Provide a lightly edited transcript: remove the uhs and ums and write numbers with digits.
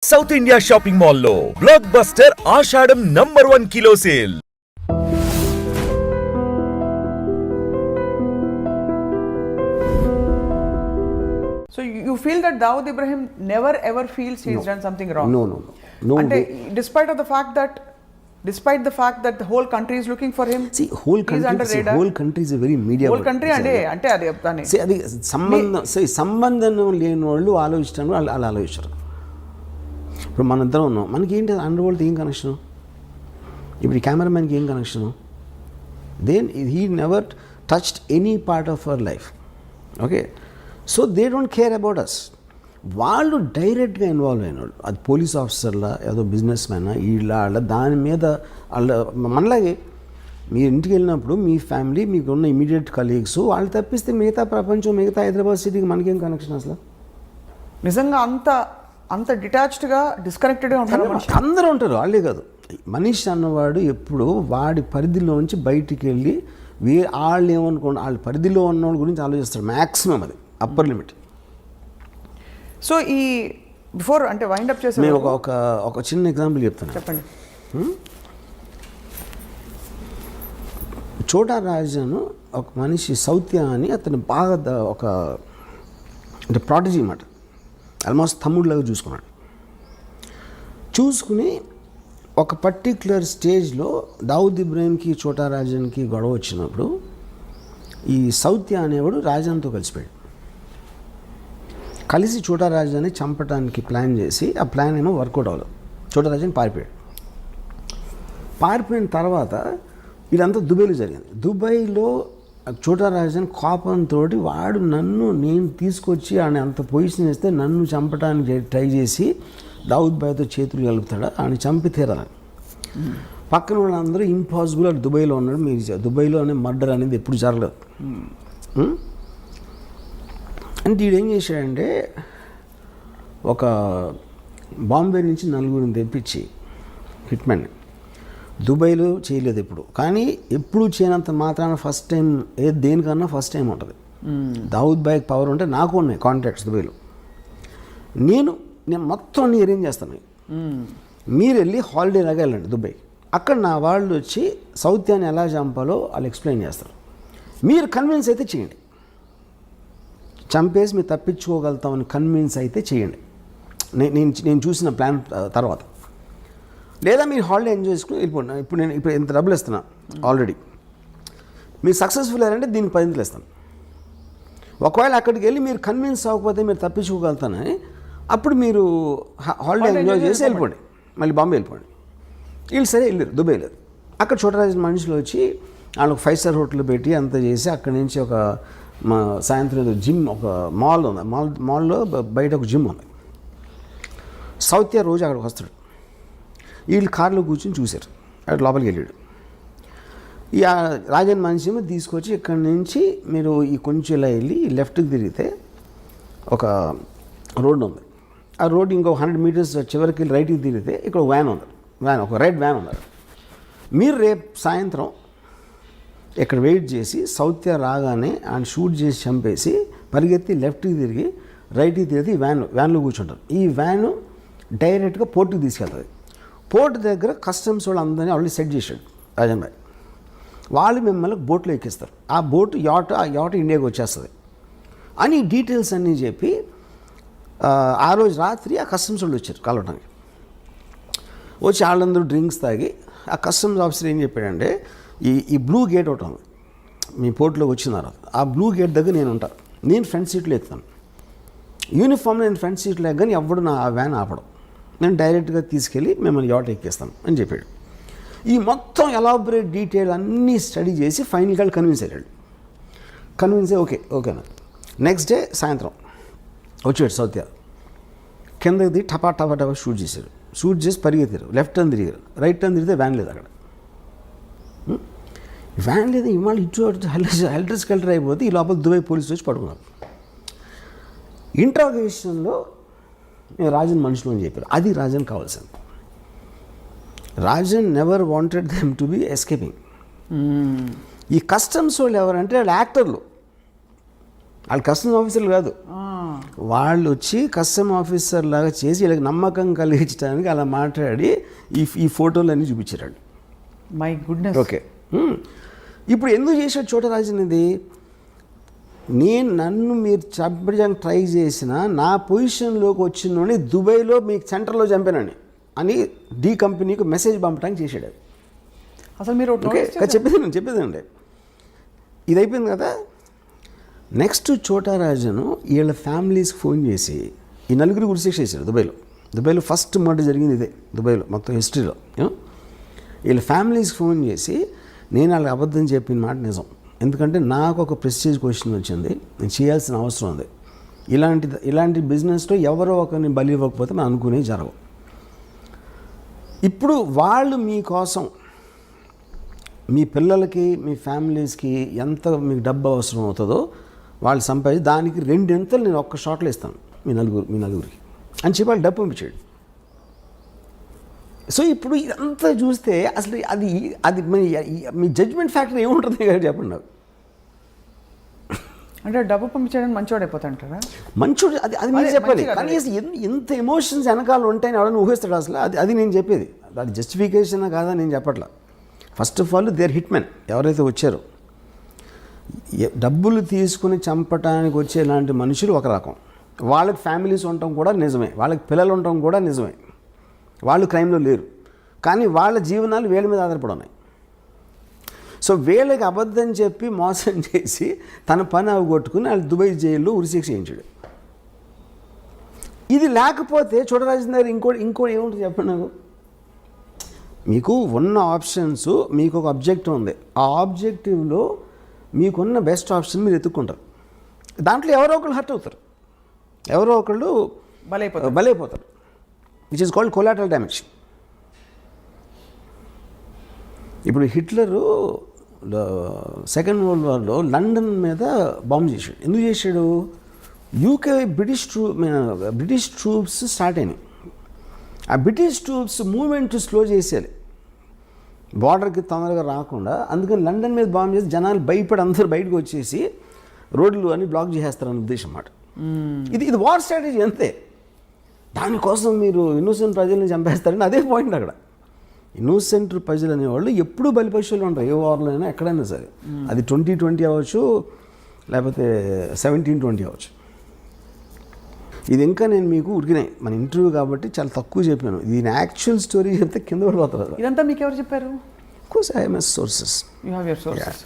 South India shopping mall లో blockbuster Ashadam #1 kilo sale. So you feel that Dawood Ibrahim never ever feels he's done something wrong? No. And despite the fact that the whole country is looking for him, whole country is a very media. Whole country అంటే అది చెప్తాను. అది సంబంధం లేని వాళ్ళు ఆలోచిస్తాను, వాళ్ళు ఆలోచిస్తారు. ఇప్పుడు మనందరం ఉన్నాం, మనకి ఏంటి అండర్ వరల్డ్ ఏం కనెక్షను? ఇప్పుడు ఈ కెమెరామెన్కి ఏం కనెక్షను? Then he never touched any part of our life. Okay, so they don't care about us. వాళ్ళు డైరెక్ట్గా ఇన్వాల్వ్ అయిన వాళ్ళు, అది పోలీస్ ఆఫీసర్లా, ఏదో బిజినెస్ మ్యానా, వీళ్ళ దాని మీద వాళ్ళ మనలాగే మీరు ఇంటికి వెళ్ళినప్పుడు మీ ఫ్యామిలీ, మీకు ఉన్న ఇమీడియట్ కలీగ్స్, వాళ్ళు తప్పిస్తే మిగతా ప్రపంచం, మిగతా హైదరాబాద్ సిటీకి మనకేం కనెక్షన్ అసలు? నిజంగా అంత డిటాచ్డ్గా, డిస్కనెక్టెడ్గా ఉంటారు. అందరూ ఉంటారు, వాళ్ళే కాదు. మనిషి అన్నవాడు ఎప్పుడు వాడి పరిధిలోంచి బయటికి వెళ్ళి వాళ్ళు ఏమనుకోండి, వాళ్ళ పరిధిలో ఉన్న వాళ్ళ గురించి ఆలోచిస్తారు. మ్యాక్సిమం అది అప్పర్ లిమిట్. సో ఈ బిఫోర్ అంటే వైండ్ అప్ చేసి నేను ఒక చిన్న ఎగ్జాంపుల్ చెప్తాను. చెప్పండి. చోటా రాజాను ఒక మనిషి సౌత్య అని, అతను బాగా ఒక అంటే ప్రాటజీ అన్నమాట, ఆల్మోస్ట్ తమ్ముడిలాగా చూసుకుని ఒక పర్టిక్యులర్ స్టేజ్లో దావుద్ ఇబ్రాహింకి చోటా రాజన్కి గొడవ వచ్చినప్పుడు ఈ సౌత్య అనేవాడు రాజాన్తో కలిసి చోటా రాజాని చంపడానికి ప్లాన్ చేసి, ఆ ప్లాన్ ఏమో వర్కౌట్ అవ్వలేదు. చోటా రాజాని పారిపోయిన తర్వాత ఇదంతా దుబాయ్లో జరిగింది. దుబాయ్లో చోటా రాజన్ కోపంతో వాడు నేను తీసుకొచ్చి ఆయన అంత పొజిషన్ వేస్తే నన్ను చంపడానికి ట్రై చేసి దావుద్ భాయ్తో చేతులు కలుపుతాడు, ఆయన చంపి తీరాలని. పక్కన వాళ్ళందరూ ఇంపాసిబుల్, అటు దుబాయ్లో ఉన్నాడు, మీరు దుబాయ్లో అనే మర్డర్ అనేది ఎప్పుడు జరగలేదు. అంటే వీడు ఏం చేశాడంటే, ఒక బాంబే నుంచి 4 తెప్పించి హిట్మెన్ దుబాయ్లో చేయలేదు ఎప్పుడు, కానీ ఎప్పుడు చేయనంత మాత్రాన ఫస్ట్ టైం దేనికన్నా ఫస్ట్ టైం ఉంటుంది. దావుద్ భాయ్కి పవర్ ఉంటే నాకు ఉన్నాయి కాంటాక్ట్స్ దుబాయ్లో. నేను మొత్తం అన్ని అరేంజ్ చేస్తాను. మీరు వెళ్ళి హాలిడే లాగా వెళ్ళండి దుబాయ్, అక్కడ నా వాళ్ళు వచ్చి సౌత్యాన్ని ఎలా చంపాలో వాళ్ళు ఎక్స్ప్లెయిన్ చేస్తారు. మీరు కన్విన్స్ అయితే చేయండి, చంపేసి మీరు తప్పించుకోగలుగుతామని కన్విన్స్ అయితే చేయండి, నేను చూసిన ప్లాన్ తర్వాత. లేదా మీరు హాలిడే ఎంజాయ్ చేసుకుని వెళ్ళిపోండి. ఇప్పుడు ఇంత డబ్బులు ఇస్తున్నా ఆల్రెడీ, మీరు సక్సెస్ఫుల్ అయ్యారంటే దీనికి 10 ఇస్తాను. ఒకవేళ అక్కడికి వెళ్ళి మీరు కన్విన్స్ అవ్వకపోతే మీరు తప్పించుకోగలుగుతానని, అప్పుడు మీరు హాలిడే ఎంజాయ్ చేసి వెళ్ళిపోండి, మళ్ళీ బాంబే వెళ్ళిపోండి. వీళ్ళు సరే వెళ్ళారు, దుబాయ్ వెళ్ళారు. అక్కడ చోటరాజు మనుషులు వచ్చి వాళ్ళకి 5 స్టార్ హోటల్ పెట్టి అంత చేసి, అక్కడి నుంచి ఒక సాయంత్రం జిమ్, ఒక మాల్ ఉంది, మాల్లో బయట ఒక జిమ్ ఉంది. సౌత్య రోజు అక్కడికి వస్తాడు. వీళ్ళు కార్లో కూర్చొని చూశారు, అక్కడ లోపలికి వెళ్ళాడు. ఈ రాజన్ మనిషి తీసుకొచ్చి ఇక్కడి నుంచి మీరు ఈ కొంచెం ఇలా వెళ్ళి లెఫ్ట్కి తిరిగితే ఒక రోడ్డు ఉంది, ఆ రోడ్డు ఇంకో 100 మీటర్స్ చివరికి వెళ్ళి రైట్కి తిరిగితే ఇక్కడ ఒక ఒక రెడ్ వ్యాన్ ఉంది. మీరు రేపు సాయంత్రం ఇక్కడ వెయిట్ చేసి సౌత్య రాగానే ఆయన షూట్ చేసి చంపేసి పరిగెత్తి లెఫ్ట్కి తిరిగి రైట్కి తిరిగి వ్యాన్లో కూర్చుంటారు. ఈ వ్యాను డైరెక్ట్గా పోర్టుకి తీసుకెళ్తుంది. పోర్టు దగ్గర కస్టమ్స్ వాళ్ళు అందరినీ ఆల్రెడీ సెట్ చేశాడు రాజన్ భాయ్. వాళ్ళు మిమ్మల్ని బోట్లో ఎక్కిస్తారు. ఆ బోటు యాట్ ఇండియాకి వచ్చేస్తుంది అని డీటెయిల్స్ అన్నీ చెప్పి, ఆ రోజు రాత్రి ఆ కస్టమ్స్ వాళ్ళు వచ్చారు కలవడానికి. వచ్చి వాళ్ళందరూ డ్రింక్స్ తాగి, ఆ కస్టమ్స్ ఆఫీసర్ ఏం చెప్పాడంటే, ఈ బ్లూ గేట్ ఒకటి ఉంది మీ పోర్టులోకి వచ్చిన తర్వాత, ఆ బ్లూ గేట్ దగ్గర నేను ఉంటాను, నేను ఫ్రంట్ సీట్లో ఎక్కుతాను, యూనిఫామ్ నేను ఫ్రంట్ సీట్లో ఎక్కని ఎవడు నా వ్యాన్ ఆపడం, నేను డైరెక్ట్గా తీసుకెళ్ళి మిమ్మల్ని యాట్ ఎక్కిస్తాను అని చెప్పాడు. ఈ మొత్తం ఎలాబరేట్ డీటెయిల్ అన్నీ స్టడీ చేసి ఫైనల్గా కన్విన్స్ అయ్యాడు. కన్విన్స్ అయ్యి ఓకేనా. నెక్స్ట్ డే సాయంత్రం వచ్చాడు సౌత్య, కిందకి దిగి టపా షూట్ చేశారు. షూట్ చేసి పరిగెత్తారు, లెఫ్ట్ టర్న్ తిరిగారు, రైట్ టర్న్ తిరిగితే వ్యాన్ లేదు అక్కడ. వ్యాన్ లేదు, ఇవాళ ఇటు హెల్టర్ స్కెల్టర్ అయిపోతే ఈ లోపల దుబాయ్ పోలీసులు వచ్చి పడుకున్నారు. ఇంట్రాగేషన్లో రాజన్ మనుషులు అని చెప్పారు. అది రాజన్ కావాల్సింది. Rajan never wanted them to be escaping. ఈ కస్టమ్స్ వాళ్ళు ఎవరంటే వాళ్ళు యాక్టర్లు, వాళ్ళు కస్టమ్ ఆఫీసర్లు కాదు, వాళ్ళు వచ్చి కస్టమ్ ఆఫీసర్ లాగా చేసి వీళ్ళకి నమ్మకం కలిగించడానికి అలా మాట్లాడి ఈ ఫోటోలు అన్నీ చూపించారు. My goodness. ఓకే, ఇప్పుడు ఎందుకు చేశాడు చోటరాజు అనేది? నన్ను మీరు చంపడానికి ట్రై చేసిన నా పొజిషన్లోకి వచ్చిన దుబాయ్లో మీకు సెంటర్లో చంపానని అని డి కంపెనీకి మెసేజ్ పంపడానికి చేశాడు. అసలు మీరు ఓకే, చెప్పేదండి. ఇది అయిపోయింది కదా. నెక్స్ట్ చోటారాజును వీళ్ళ ఫ్యామిలీస్కి ఫోన్ చేసి ఈ నలుగురు గురిశిక్ష చేశారు దుబాయ్లో ఫస్ట్ మర్డర్ జరిగింది ఇదే, దుబాయ్లో మొత్తం హిస్టరీలో. వీళ్ళ ఫ్యామిలీస్కి ఫోన్ చేసి నేను వాళ్ళకి అబద్ధం చెప్పిన మాట నిజం, ఎందుకంటే నాకు ఒక ప్రెస్టేజ్ క్వశ్చన్ వచ్చింది, నేను చేయాల్సిన అవసరం ఉంది, ఇలాంటి బిజినెస్లో ఎవరో ఒకరిని బలి ఇవ్వకపోతే మనం అనుకునే జరగవు. ఇప్పుడు వాళ్ళు మీకోసం మీ పిల్లలకి మీ ఫ్యామిలీస్కి ఎంత మీకు డబ్బు అవసరం అవుతుందో వాళ్ళు సంపాదించి దానికి 2 ఎంతలు నేను ఒక్క షాట్లో ఇస్తాను మీ నలుగురికి అని చెప్పి వాళ్ళు డబ్బు పంపించాడు. సో ఇప్పుడు ఇదంతా చూస్తే అసలు అది మీ జడ్జ్మెంట్ ఫ్యాక్టర్ ఏముంటుంది కదా చెప్పండి నాకు. అంటే డబ్బు పంపించడానికి మంచివాడు అయిపోతాడంటారా? మంచోడు అది మీరు చెప్పాలి, కానీ ఎంత ఎమోషన్స్ వెనకాల ఉంటాయని ఎవరైనా ఊహిస్తాడు అసలు. అది నేను చెప్పేది, అది జస్టిఫికేషన్ కాదా నేను చెప్పట్లా. First of all their hit men ఎవరైతే వచ్చారో, డబ్బులు తీసుకుని చంపటానికి వచ్చే ఇలాంటి మనుషులు ఒక రకం, వాళ్ళకి ఫ్యామిలీస్ ఉండటం కూడా నిజమే, వాళ్ళకి పిల్లలు ఉండటం కూడా నిజమే, వాళ్ళు క్రైమ్లో లేరు, కానీ వాళ్ళ జీవనాలు వీళ్ళ మీద ఆధారపడి ఉన్నాయి. సో వీళ్ళకి అబద్ధం చెప్పి మోసం చేసి తన పని అవగొట్టుకుని వాళ్ళు దుబాయ్ జైల్లో ఉరిశిక్ష చేయించాడు. ఇది లేకపోతే చోటరాజు దగ్గర ఇంకోటి ఏముంటుంది చెప్పండి నాకు. మీకు ఉన్న ఆప్షన్స్, మీకు ఒక ఆబ్జెక్టివ్ ఉంది, ఆ ఆబ్జెక్టివ్లో మీకున్న బెస్ట్ ఆప్షన్ మీరు ఎత్తుక్కుంటారు, దాంట్లో ఎవరో ఒకళ్ళు హర్ట్ అవుతారు, ఎవరో ఒకళ్ళు బలైపోతారు, which is called collateral damage. ఇప్పుడు హిట్లరు సెకండ్ వరల్డ్ వార్లో లండన్ మీద బాంబు చేశాడు. ఎందుకు చేశాడు? యూకే బ్రిటిష్ ట్రూప్స్ స్టార్ట్ అయినాయి, ఆ బ్రిటిష్ ట్రూప్స్ మూవ్మెంట్ స్లో చేసేయాలి బార్డర్కి తొందరగా రాకుండా, అందుకని లండన్ మీద బాంబు చేసి జనాలు భయపడి అందరూ బయటకు వచ్చేసి రోడ్లు అన్ని బ్లాక్ చేసేస్తారని ఉద్దేశం అన్నమాట. ఇది వార్ స్ట్రాటజీ అంతే. దానికోసం మీరు ఇన్నోసెంట్ ప్రజల్ని చంపేస్తారని అదే పాయింట్. అక్కడ ఇన్నోసెంట్ ప్రజలు అనేవాళ్ళు ఎప్పుడూ బలిపశువులు ఉంటారు, ఏ వార్లో అయినా ఎక్కడైనా సరే. అది 2020 అవ్వచ్చు, లేకపోతే 1720 అవ్వచ్చు. ఇది ఇంకా నేను మీకు ఉరికినాయి మన ఇంటర్వ్యూ కాబట్టి చాలా తక్కువ చెప్పాను. దీని యాక్చువల్ స్టోరీ చెప్తే కింద పడిపోతారు. ఇదంతా మీకు ఎవరు చెప్పారు? Course I M sources. You have your sources.